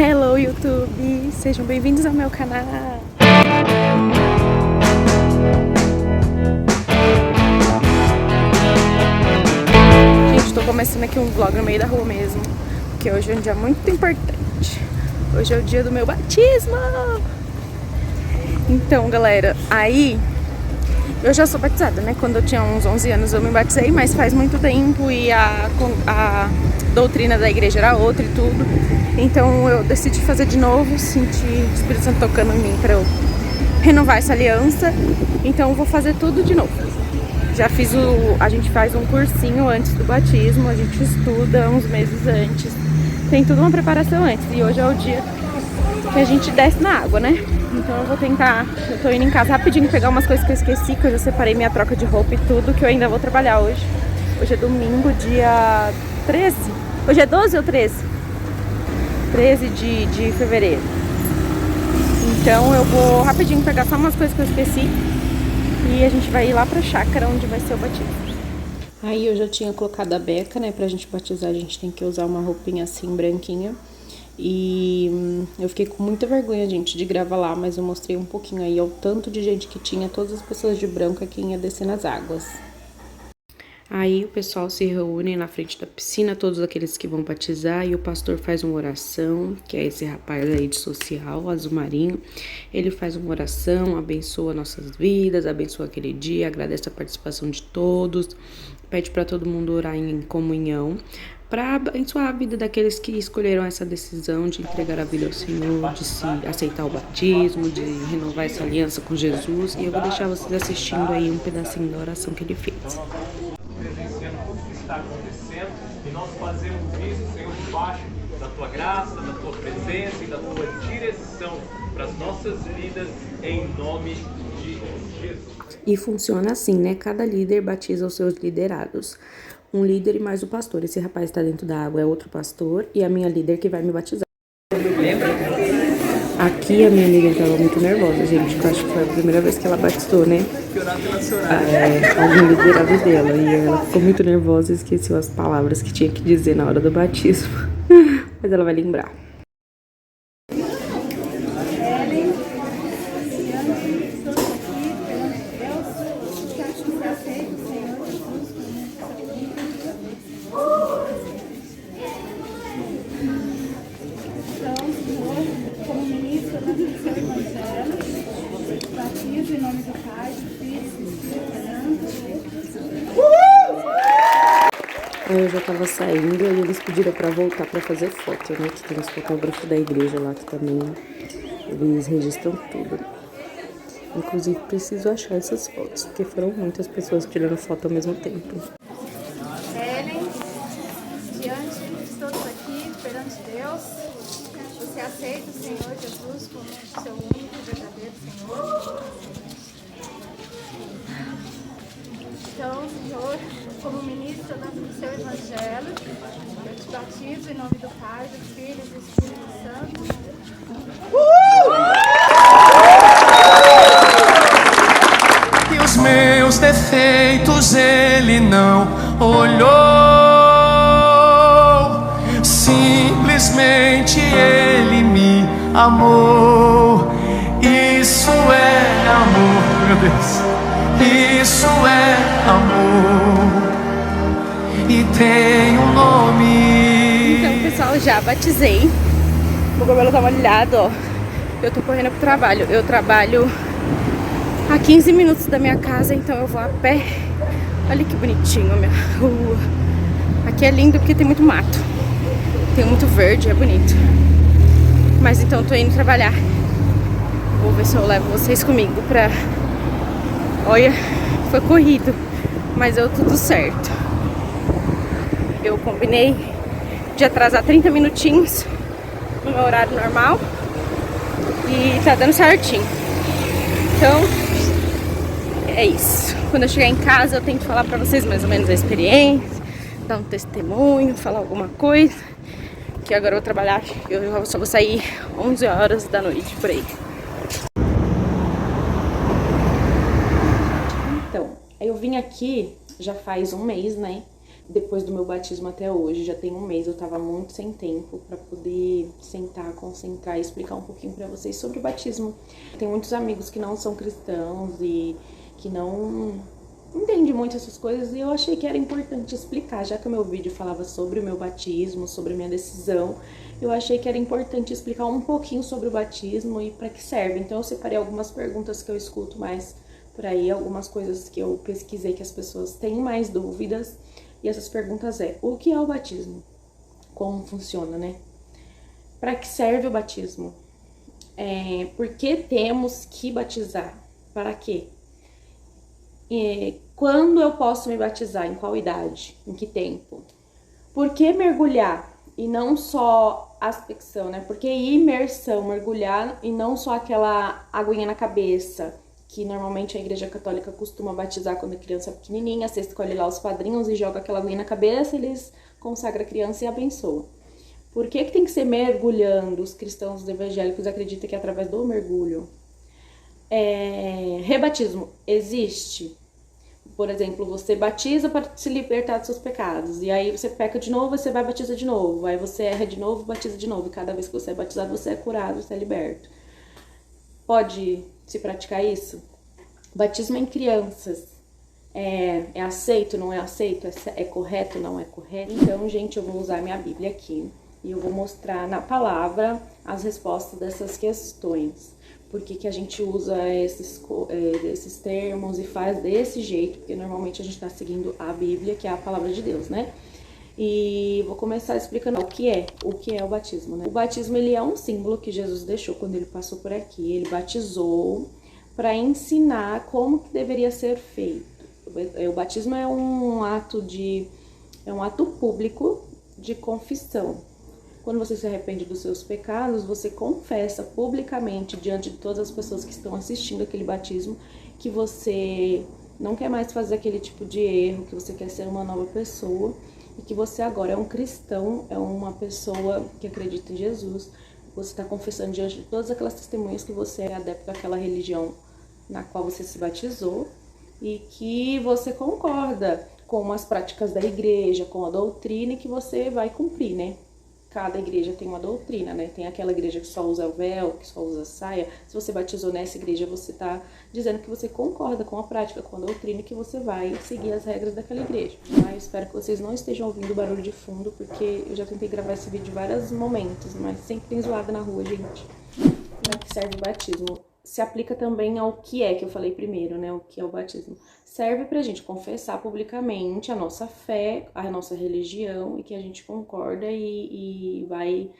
Hello YouTube, sejam bem-vindos ao meu canal. Gente, tô começando aqui um vlog no meio da rua mesmo, porque hoje é um dia muito importante. Hoje é o dia do meu batismo. Então, galera, aí eu já sou batizada, né? Quando eu tinha uns 11 anos eu me batizei, mas faz muito tempo e a doutrina da igreja era outra e tudo. Então eu decidi fazer de novo, senti o Espírito Santo tocando em mim pra eu renovar essa aliança. Então eu vou fazer tudo de novo. Já fiz a gente faz um cursinho antes do batismo, a gente estuda uns meses antes. Tem tudo uma preparação antes. E hoje é o dia que a gente desce na água, né? Então eu vou tentar, eu tô indo em casa rapidinho pegar umas coisas que eu esqueci, que eu já separei minha troca de roupa e tudo, que eu ainda vou trabalhar hoje. Hoje é domingo, dia 13. Hoje é 12 ou 13? 13 de fevereiro. Então eu vou rapidinho pegar só umas coisas que eu esqueci e a gente vai ir lá pra chácara onde vai ser o batismo. Aí eu já tinha colocado a beca, né? Pra gente batizar a gente tem que usar uma roupinha assim branquinha. E eu fiquei com muita vergonha, gente, de gravar lá, mas eu mostrei um pouquinho aí ao tanto de gente que tinha, todas as pessoas de branco aqui ia descer nas águas. Aí o pessoal se reúne na frente da piscina, todos aqueles que vão batizar, e o pastor faz uma oração, que é esse rapaz aí de social, azul marinho. Ele faz uma oração, abençoa nossas vidas, abençoa aquele dia, agradece a participação de todos, pede para todo mundo orar em comunhão, para abençoar a vida daqueles que escolheram essa decisão de entregar a vida ao Senhor, de se aceitar o batismo, de renovar essa aliança com Jesus. E eu vou deixar vocês assistindo aí um pedacinho da oração que ele fez. Presenciando tudo que está acontecendo, e nós fazemos isso, Senhor, debaixo da Tua graça, da Tua presença e da Tua direção para as nossas vidas, em nome de Jesus. E funciona assim, né? Cada líder batiza os seus liderados. Um líder e mais o pastor. Esse rapaz está dentro da água é outro pastor e a minha líder que vai me batizar. Aqui a minha líder estava muito nervosa, gente, porque eu acho que foi a primeira vez que ela batizou, né? Algum liderado dela. E ela ficou muito nervosa e esqueceu as palavras que tinha que dizer na hora do batismo. Mas ela vai lembrar. Batizo em nome do Pai, do Filho e do Espírito Santo. Aí eu já tava saindo e eles pediram pra voltar pra fazer foto, né? Que tem os fotógrafos da igreja lá que também eles registram tudo. Inclusive preciso achar essas fotos, porque foram muitas pessoas tirando foto ao mesmo tempo. Ellen, diante de todos aqui, perante Deus, você aceita o Senhor Jesus como seu único e verdadeiro Senhor? Então, Senhor, como ministro do seu Evangelho, eu te batizo em nome do Pai, do Filho e do Espírito Santo. E os meus defeitos ele não olhou, simplesmente ele me amou. Isso é amor, meu Deus. Isso é amor e tem um nome. Então, pessoal, já batizei. O cabelo tá molhado, ó. Eu tô correndo pro trabalho. Eu trabalho a 15 minutos da minha casa, então eu vou a pé. Olha que bonitinho a minha rua. Aqui é lindo porque tem muito mato. Tem muito verde, é bonito. Mas então eu tô indo trabalhar. Vou ver se eu levo vocês comigo pra... Olha, foi corrido, mas deu tudo certo. Eu combinei de atrasar 30 minutinhos no meu horário normal e tá dando certinho. Então, é isso. Quando eu chegar em casa eu tento falar pra vocês mais ou menos a experiência, dar um testemunho, falar alguma coisa. Que agora eu vou trabalhar, eu só vou sair 11 horas da noite, por aí. Então, eu vim aqui já faz um mês, né? depois do meu batismo até hoje, já tem um mês, eu tava muito sem tempo para poder sentar, concentrar e explicar um pouquinho para vocês sobre o batismo. Tem muitos amigos que não são cristãos e que não entendem muito essas coisas, e eu achei que era importante explicar, já que o meu vídeo falava sobre o meu batismo, sobre a minha decisão, eu achei que era importante explicar um pouquinho sobre o batismo e para que serve. Então eu separei algumas perguntas que eu escuto mais por aí, algumas coisas que eu pesquisei que as pessoas têm mais dúvidas. E essas perguntas o que é o batismo? Como funciona, né? Para que serve o batismo? Por que temos que batizar? Para quê? Quando eu posso me batizar? Em qual idade? Em que tempo? Por que mergulhar? E não só aspersão, né? Por que imersão? Mergulhar e não só aquela aguinha na cabeça, que normalmente a igreja católica costuma batizar quando a criança é pequenininha. Você escolhe lá os padrinhos e joga aquela aguinha na cabeça, eles consagram a criança e abençoam. Por que tem que ser mergulhando? Os cristãos evangélicos acreditam que é através do mergulho. Rebatismo existe? Por exemplo, você batiza para se libertar dos seus pecados, e aí você peca de novo, você vai batizar de novo, aí você erra de novo, batiza de novo, e cada vez que você é batizado, você é curado, você é liberto. Pode se praticar isso? Batismo em crianças é aceito, não é aceito? É correto, não é correto? Então, gente, eu vou usar minha Bíblia aqui e eu vou mostrar na palavra as respostas dessas questões. Por que a gente usa esses termos e faz desse jeito? Porque normalmente a gente está seguindo a Bíblia, que é a palavra de Deus, né? E vou começar explicando o que é o batismo, né? O batismo, ele é um símbolo que Jesus deixou quando ele passou por aqui. Ele batizou para ensinar como que deveria ser feito. O batismo é um ato público de confissão. Quando você se arrepende dos seus pecados, você confessa publicamente diante de todas as pessoas que estão assistindo aquele batismo que você não quer mais fazer aquele tipo de erro, que você quer ser uma nova pessoa e que você agora é um cristão, é uma pessoa que acredita em Jesus. Você está confessando diante de todas aquelas testemunhas que você é adepto daquela religião na qual você se batizou e que você concorda com as práticas da igreja, com a doutrina, e que você vai cumprir, né? Cada igreja tem uma doutrina, né? Tem aquela igreja que só usa o véu, que só usa saia. Se você batizou nessa igreja, você tá dizendo que você concorda com a prática, com a doutrina, e que você vai seguir as regras daquela igreja. Eu espero que vocês não estejam ouvindo barulho de fundo, porque eu já tentei gravar esse vídeo em vários momentos, mas sempre tem zoada na rua, gente. Para que serve o batismo? Se aplica também ao que eu falei primeiro, né? O que é o batismo. Serve pra gente confessar publicamente a nossa fé, a nossa religião, e que a gente concorda e vai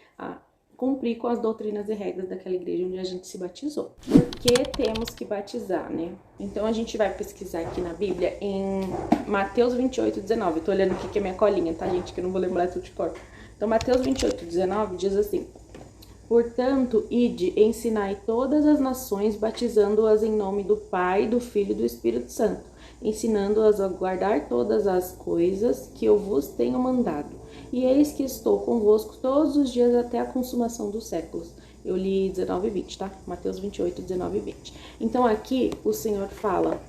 cumprir com as doutrinas e regras daquela igreja onde a gente se batizou. Por que temos que batizar, né? Então a gente vai pesquisar aqui na Bíblia em Mateus 28:19. Tô olhando aqui que é minha colinha, tá, gente? Que eu não vou lembrar tudo de cor. Então Mateus 28:19 diz assim: portanto, ide, ensinai todas as nações, batizando-as em nome do Pai, do Filho e do Espírito Santo, ensinando-as a guardar todas as coisas que eu vos tenho mandado. E eis que estou convosco todos os dias até a consumação dos séculos. Eu li 19 e 20, tá? Mateus 28, 19 e 20. Então aqui o Senhor fala: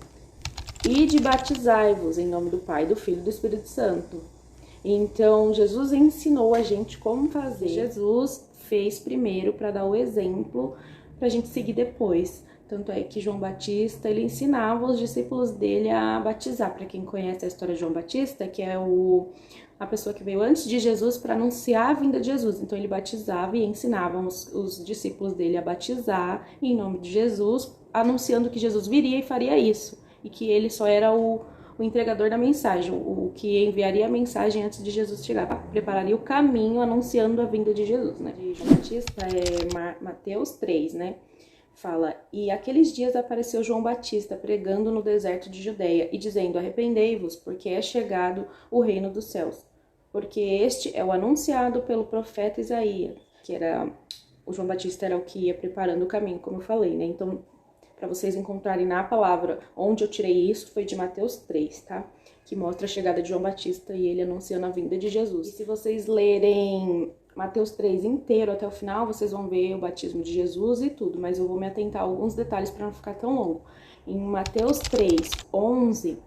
ide batizai-vos em nome do Pai, do Filho e do Espírito Santo. Então Jesus ensinou a gente como fazer. Jesus fez primeiro para dar o exemplo para a gente seguir depois. Tanto é que João Batista, ele ensinava os discípulos dele a batizar. Para quem conhece a história de João Batista, que é a pessoa que veio antes de Jesus para anunciar a vinda de Jesus. Então ele batizava e ensinava os discípulos dele a batizar em nome de Jesus, anunciando que Jesus viria e faria isso. E que ele só era o entregador da mensagem, o que enviaria a mensagem antes de Jesus chegar, prepararia o caminho anunciando a vinda de Jesus, né? De João Batista é Mateus 3, né? Fala: e aqueles dias apareceu João Batista pregando no deserto de Judeia e dizendo: arrependei-vos, porque é chegado o reino dos céus. Porque este é o anunciado pelo profeta Isaías, que era o João Batista, era o que ia preparando o caminho, como eu falei, né? Então, para vocês encontrarem na palavra onde eu tirei isso, foi de Mateus 3, tá? Que mostra a chegada de João Batista e ele anunciando a vinda de Jesus. E se vocês lerem Mateus 3 inteiro até o final, vocês vão ver o batismo de Jesus e tudo, mas eu vou me atentar a alguns detalhes para não ficar tão longo. Em Mateus 3, 11,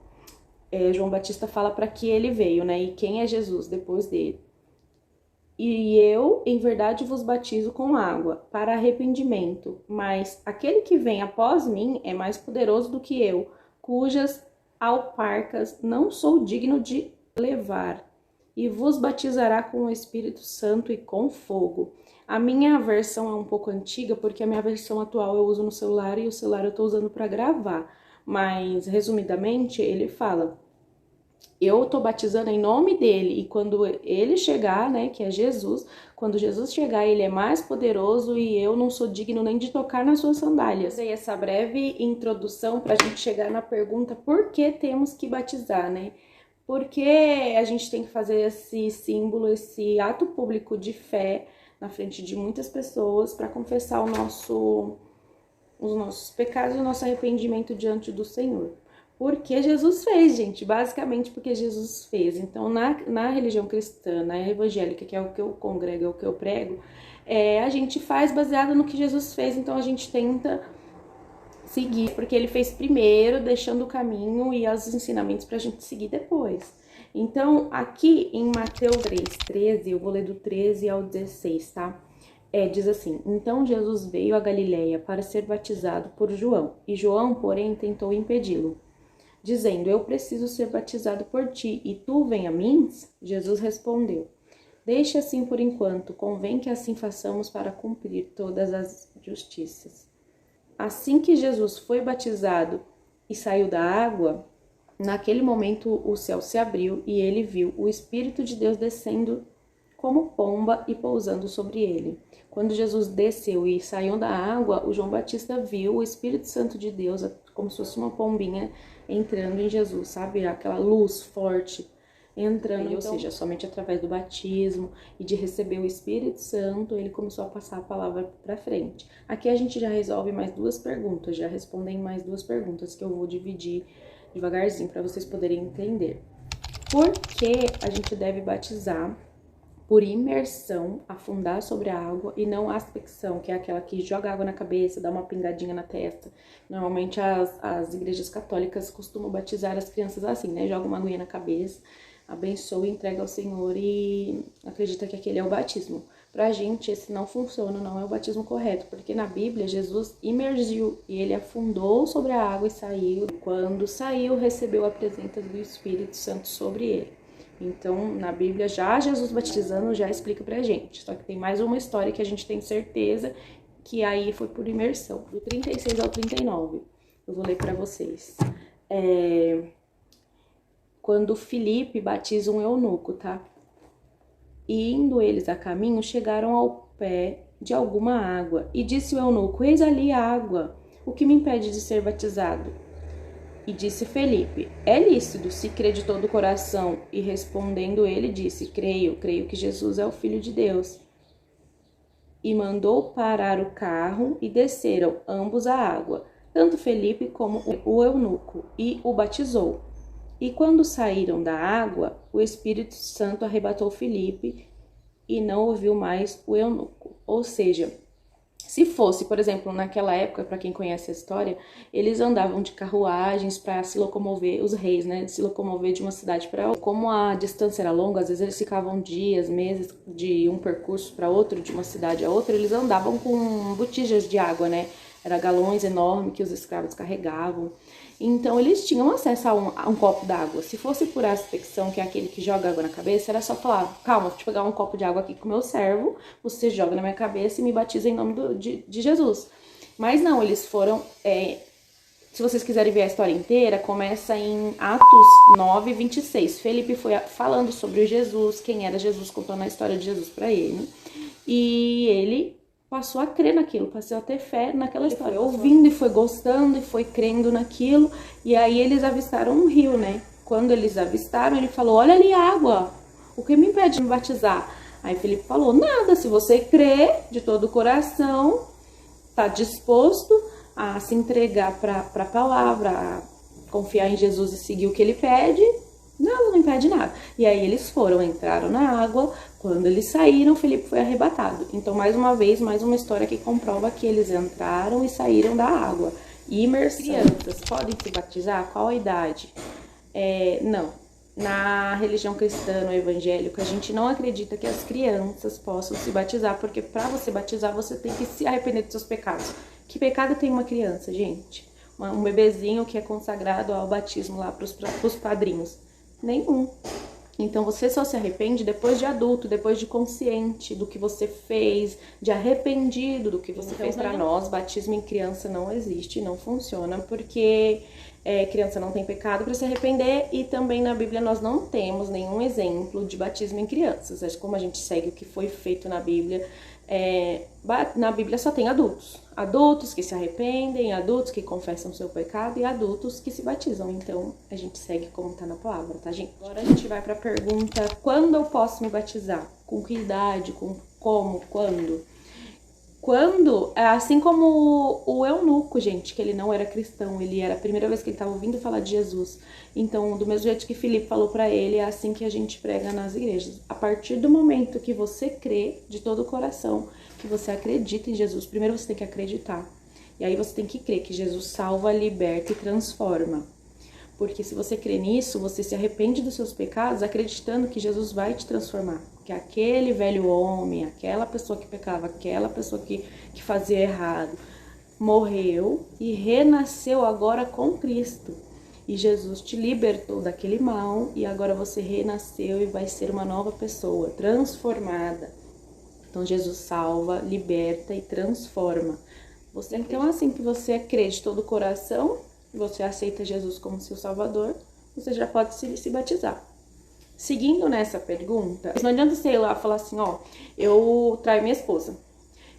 João Batista fala para que ele veio, né? E quem é Jesus depois dele? E eu, em verdade, vos batizo com água para arrependimento, mas aquele que vem após mim é mais poderoso do que eu, cujas alparcas não sou digno de levar, e vos batizará com o Espírito Santo e com fogo. A minha versão é um pouco antiga, porque a minha versão atual eu uso no celular e o celular eu estou usando para gravar, mas resumidamente ele fala: eu tô batizando em nome dele, e quando ele chegar, né, que é Jesus, quando Jesus chegar, ele é mais poderoso e eu não sou digno nem de tocar nas suas sandálias. E essa breve introdução pra gente chegar na pergunta: por que temos que batizar, né? Por que a gente tem que fazer esse símbolo, esse ato público de fé na frente de muitas pessoas para confessar os nossos pecados e o nosso arrependimento diante do Senhor? Porque Jesus fez, gente, basicamente porque Jesus fez. Então, na religião cristã, na evangélica, que é o que eu congrego, é o que eu prego, a gente faz baseado no que Jesus fez. Então, a gente tenta seguir, porque ele fez primeiro, deixando o caminho e os ensinamentos pra gente seguir depois. Então, aqui em Mateus 3:13, eu vou ler do 13 ao 16, tá? Diz assim: então Jesus veio a Galiléia para ser batizado por João, e João, porém, tentou impedi-lo, dizendo: eu preciso ser batizado por ti, e tu vem a mim? Jesus respondeu: deixe assim por enquanto, convém que assim façamos para cumprir todas as justiças. Assim que Jesus foi batizado e saiu da água, naquele momento o céu se abriu e ele viu o Espírito de Deus descendo como pomba e pousando sobre ele. Quando Jesus desceu e saiu da água, o João Batista viu o Espírito Santo de Deus, como se fosse uma pombinha, entrando em Jesus, sabe? Aquela luz forte entrando, ou seja, somente através do batismo e de receber o Espírito Santo, ele começou a passar a palavra para frente. Aqui a gente já resolve mais duas perguntas, já respondem mais duas perguntas que eu vou dividir devagarzinho para vocês poderem entender. Por que a gente deve batizar por imersão, afundar sobre a água, e não aspersão, que é aquela que joga água na cabeça, dá uma pingadinha na testa? Normalmente as igrejas católicas costumam batizar as crianças assim, né? Joga uma aguinha na cabeça, abençoa e entrega ao Senhor e acredita que aquele é o batismo. Pra gente, esse não funciona, não é o batismo correto, porque na Bíblia, Jesus imergiu e ele afundou sobre a água e saiu. Quando saiu, recebeu a presença do Espírito Santo sobre ele. Então, na Bíblia, já Jesus batizando já explica pra gente. Só que tem mais uma história que a gente tem certeza que aí foi por imersão. Do 36 ao 39, eu vou ler pra vocês. Quando Filipe batiza um eunuco, tá? E indo eles a caminho, chegaram ao pé de alguma água. E disse o eunuco: eis ali a água, o que me impede de ser batizado? E disse Felipe: é lícito, se crê de todo o coração. E respondendo ele, disse: creio que Jesus é o Filho de Deus. E mandou parar o carro, e desceram ambos à água, tanto Felipe como o eunuco, e o batizou. E quando saíram da água, o Espírito Santo arrebatou Felipe, e não ouviu mais o eunuco. Ou seja, se fosse, por exemplo, naquela época, para quem conhece a história, eles andavam de carruagens para se locomover, os reis, né, se locomover de uma cidade para outra. Como a distância era longa, às vezes eles ficavam dias, meses de um percurso para outro, de uma cidade a outra, eles andavam com botijas de água, né, eram galões enormes que os escravos carregavam. Então, eles tinham acesso a um copo d'água. Se fosse por aspersão, que é aquele que joga água na cabeça, era só falar: calma, deixa eu pegar um copo de água aqui com o meu servo, você joga na minha cabeça e me batiza em nome de Jesus. Mas não, eles foram... se vocês quiserem ver a história inteira, começa em Atos 9:26. Felipe foi falando sobre Jesus, quem era Jesus, contando a história de Jesus para ele. E ele passou a crer naquilo, passou a ter fé naquela história. Foi ouvindo e foi gostando e foi crendo naquilo. E aí eles avistaram um rio, né? Quando eles avistaram, ele falou: olha ali a água, o que me impede de me batizar? Aí Felipe falou: nada, se você crê de todo o coração, tá disposto a se entregar para a palavra, a confiar em Jesus e seguir o que ele pede, nada, não impede nada. E aí eles entraram na água. Quando eles saíram, Felipe foi arrebatado. Então, mais uma vez, mais uma história que comprova que eles entraram e saíram da água. Imersão. Crianças podem se batizar? Qual a idade? Não. Na religião cristã, no evangélico, a gente não acredita que as crianças possam se batizar, porque para você batizar, você tem que se arrepender dos seus pecados. Que pecado tem uma criança, gente? Um bebezinho que é consagrado ao batismo lá para os padrinhos? Nenhum. Então você só se arrepende depois de adulto, depois de consciente do que você fez, de arrependido do que você fez. Para nós, batismo em criança não existe, não funciona, porque criança não tem pecado para se arrepender, e também na Bíblia nós não temos nenhum exemplo de batismo em crianças. Como a gente segue o que foi feito na Bíblia, na Bíblia só tem adultos que se arrependem, adultos que confessam seu pecado e adultos que se batizam. Então a gente segue como tá na palavra, tá, gente? Agora a gente vai pra pergunta: quando eu posso me batizar? Com que idade? Como? Quando, assim como o eunuco, gente, que ele não era cristão, ele era a primeira vez que ele estava ouvindo falar de Jesus. Então, do mesmo jeito que Filipe falou para ele, é assim que a gente prega nas igrejas. A partir do momento que você crê de todo o coração, que você acredita em Jesus, primeiro você tem que acreditar. E aí você tem que crer que Jesus salva, liberta e transforma. Porque se você crê nisso, você se arrepende dos seus pecados, acreditando que Jesus vai te transformar. Que aquele velho homem, aquela pessoa que pecava, aquela pessoa que fazia errado, morreu e renasceu agora com Cristo. E Jesus te libertou daquele mal e agora você renasceu e vai ser uma nova pessoa, transformada. Então Jesus salva, liberta e transforma. Então assim que você crê de todo o coração, você aceita Jesus como seu Salvador, você já pode se batizar. Seguindo nessa pergunta, não adianta você ir lá e falar assim, ó, eu traio minha esposa,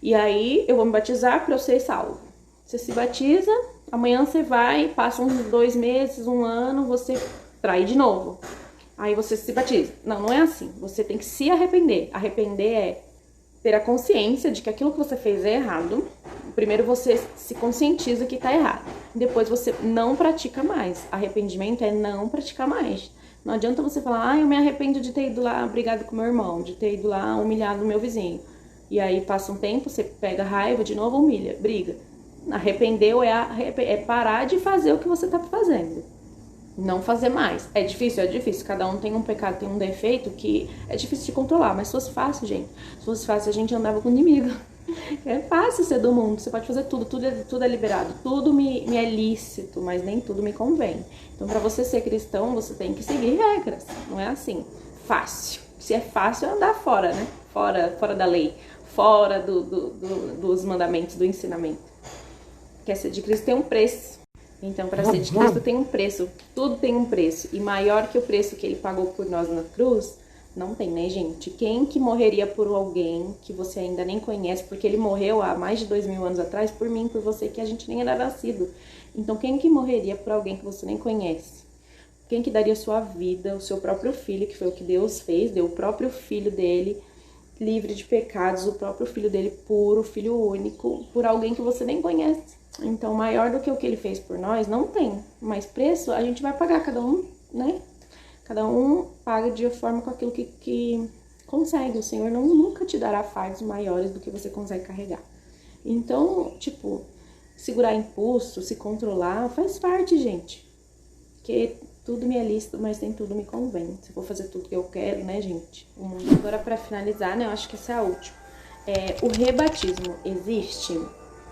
e aí eu vou me batizar para eu ser salvo. Você se batiza, amanhã você vai, passa uns 2 meses, 1 ano, você trai de novo. Aí você se batiza. Não é assim. Você tem que se arrepender. Arrepender é ter a consciência de que aquilo que você fez é errado. Primeiro você se conscientiza que tá errado. Depois você não pratica mais. Arrependimento é não praticar mais. Não adianta você falar, eu me arrependo de ter ido lá brigado com meu irmão, de ter ido lá humilhado meu vizinho. E aí passa um tempo, você pega raiva, de novo humilha, briga. Arrependeu é parar de fazer o que você tá fazendo. Não fazer mais. É difícil. Cada um tem um pecado, tem um defeito que é difícil de controlar. Mas se fosse fácil, gente. Se fosse fácil, a gente andava com inimigo. É fácil ser do mundo. Você pode fazer tudo é liberado. Tudo me é lícito, mas nem tudo me convém. Então, pra você ser cristão, você tem que seguir regras. Não é assim, fácil. Se é fácil, é andar fora, né? Fora da lei. Fora dos mandamentos, do ensinamento. Quer ser de Cristo tem um preço. Então, para ser de Cristo tem um preço, tudo tem um preço. E maior que o preço que ele pagou por nós na cruz, não tem, né, gente? Quem que morreria por alguém que você ainda nem conhece, porque ele morreu há mais de 2000 anos atrás, por mim, por você, que a gente nem era nascido. Então, quem que morreria por alguém que você nem conhece? Quem que daria sua vida, o seu próprio filho, que foi o que Deus fez, deu o próprio filho dele, livre de pecados, o próprio filho dele puro, filho único, por alguém que você nem conhece. Então, maior do que o que ele fez por nós, não tem. Mas preço, a gente vai pagar, cada um, né? Cada um paga de forma com aquilo que consegue. O Senhor nunca te dará fardos maiores do que você consegue carregar. Então, tipo, segurar impulso, se controlar, faz parte, gente. Porque tudo me é lícito, mas nem tudo me convém. Se for fazer tudo que eu quero, né, gente? Agora, pra finalizar, né, eu acho que essa é a última. O rebatismo existe?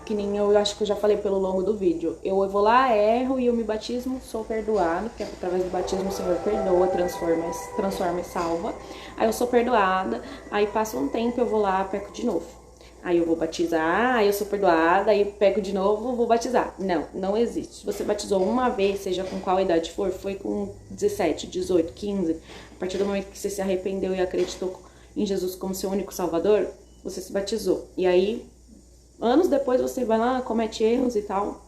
Que nem eu acho que eu já falei pelo longo do vídeo. Eu vou lá, erro e eu me batismo, sou perdoado, porque através do batismo o Senhor perdoa, transforma e salva. Aí eu sou perdoada, aí passa um tempo, eu vou lá, peco de novo. Aí eu vou batizar, aí eu sou perdoada, aí peco de novo, vou batizar. Não existe. Se você batizou uma vez, seja com qual idade for, foi com 17, 18, 15, a partir do momento que você se arrependeu e acreditou em Jesus como seu único salvador, você se batizou. E aí, anos depois você vai lá, comete erros e tal,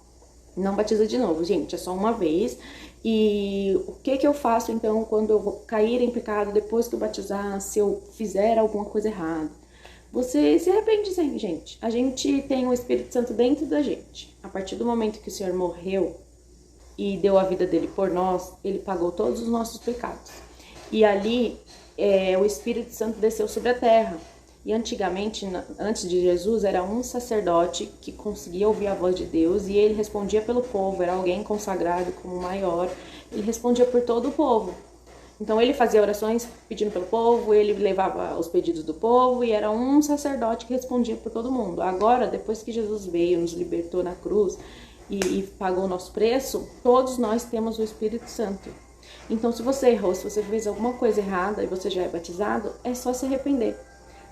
não batiza de novo, gente, é só uma vez. E o que eu faço então quando eu vou cair em pecado depois que eu batizar, se eu fizer alguma coisa errada? Você se arrepende sim, gente. A gente tem o Espírito Santo dentro da gente. A partir do momento que o Senhor morreu e deu a vida dele por nós, ele pagou todos os nossos pecados. E ali o Espírito Santo desceu sobre a terra. E antigamente, antes de Jesus, era um sacerdote que conseguia ouvir a voz de Deus e ele respondia pelo povo, era alguém consagrado como maior, ele respondia por todo o povo. Então ele fazia orações pedindo pelo povo, ele levava os pedidos do povo e era um sacerdote que respondia por todo mundo. Agora, depois que Jesus veio, nos libertou na cruz e pagou o nosso preço, todos nós temos o Espírito Santo. Então se você errou, se você fez alguma coisa errada e você já é batizado, é só se arrepender.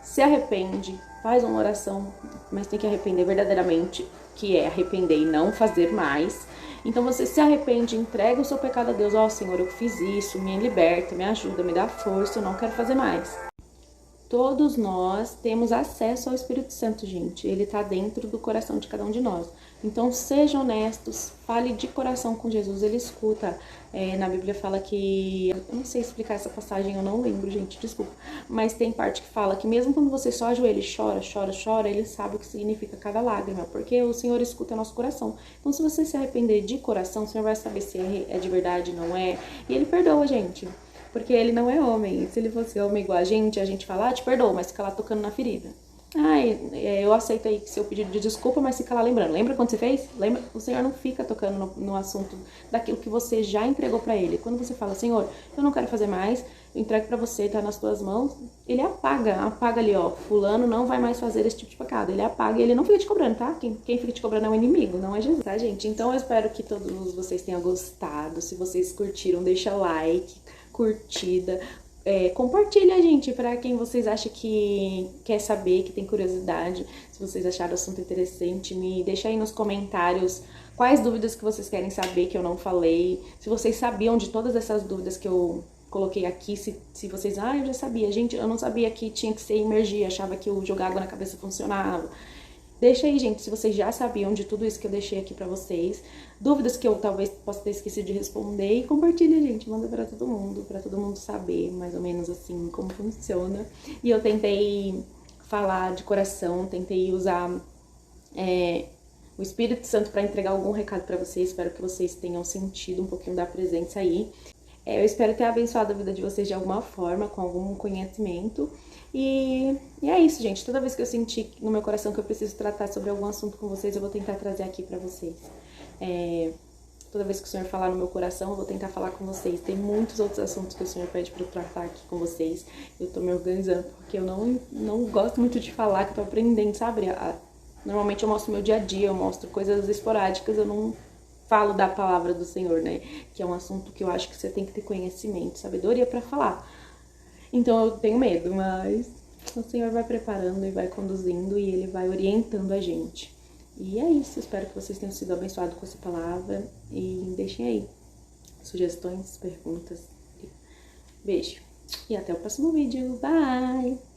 Se arrepende, faz uma oração, mas tem que arrepender verdadeiramente, que é arrepender e não fazer mais. Então você se arrepende, entrega o seu pecado a Deus. Ó, Senhor, eu fiz isso, me liberta, me ajuda, me dá força, eu não quero fazer mais. Todos nós temos acesso ao Espírito Santo, gente. Ele está dentro do coração de cada um de nós. Então sejam honestos, fale de coração com Jesus, ele escuta. Na Bíblia fala que... Eu não sei explicar essa passagem, eu não lembro, gente, desculpa. Mas tem parte que fala que mesmo quando você só ajoelha e chora, chora, chora, ele sabe o que significa cada lágrima, porque o Senhor escuta nosso coração. Então se você se arrepender de coração, o Senhor vai saber se é de verdade, não é. E ele perdoa a gente. Porque ele não é homem. Se ele fosse homem igual a gente fala, te perdoo, mas fica lá tocando na ferida. Eu aceito aí seu pedido de desculpa, mas fica lá lembrando. Lembra quando você fez? Lembra? O Senhor não fica tocando no assunto daquilo que você já entregou pra ele. Quando você fala, Senhor, eu não quero fazer mais, eu entrego pra você, tá nas tuas mãos, ele apaga ali, ó, fulano não vai mais fazer esse tipo de pecado. Ele apaga e ele não fica te cobrando, tá? Quem fica te cobrando é o inimigo, não é Jesus, tá, gente? Então eu espero que todos vocês tenham gostado. Se vocês curtiram, deixa like, curtida, compartilha, gente, para quem vocês acham que quer saber, que tem curiosidade. Se vocês acharam o assunto interessante, me deixa aí nos comentários quais dúvidas que vocês querem saber que eu não falei, se vocês sabiam de todas essas dúvidas que eu coloquei aqui, se vocês, eu já sabia, gente, eu não sabia que tinha que ser imergir, achava que o jogar água na cabeça funcionava. Deixa aí, gente, se vocês já sabiam de tudo isso que eu deixei aqui pra vocês. Dúvidas que eu talvez possa ter esquecido de responder. E compartilha, gente. Manda pra todo mundo saber mais ou menos assim como funciona. E eu tentei falar de coração, tentei usar o Espírito Santo pra entregar algum recado pra vocês. Espero que vocês tenham sentido um pouquinho da presença aí. Eu espero ter abençoado a vida de vocês de alguma forma, com algum conhecimento. E é isso, gente. Toda vez que eu sentir no meu coração que eu preciso tratar sobre algum assunto com vocês, eu vou tentar trazer aqui pra vocês. Toda vez que o Senhor falar no meu coração, eu vou tentar falar com vocês. Tem muitos outros assuntos que o Senhor pede pra eu tratar aqui com vocês. Eu tô me organizando porque eu não gosto muito de falar, que eu tô aprendendo, sabe? Normalmente eu mostro meu dia a dia, eu mostro coisas esporádicas, eu não falo da palavra do Senhor, né? Que é um assunto que eu acho que você tem que ter conhecimento, sabedoria pra falar. Então eu tenho medo, mas o Senhor vai preparando e vai conduzindo e Ele vai orientando a gente. E é isso, espero que vocês tenham sido abençoados com essa palavra e deixem aí sugestões, perguntas. Beijo e até o próximo vídeo. Bye!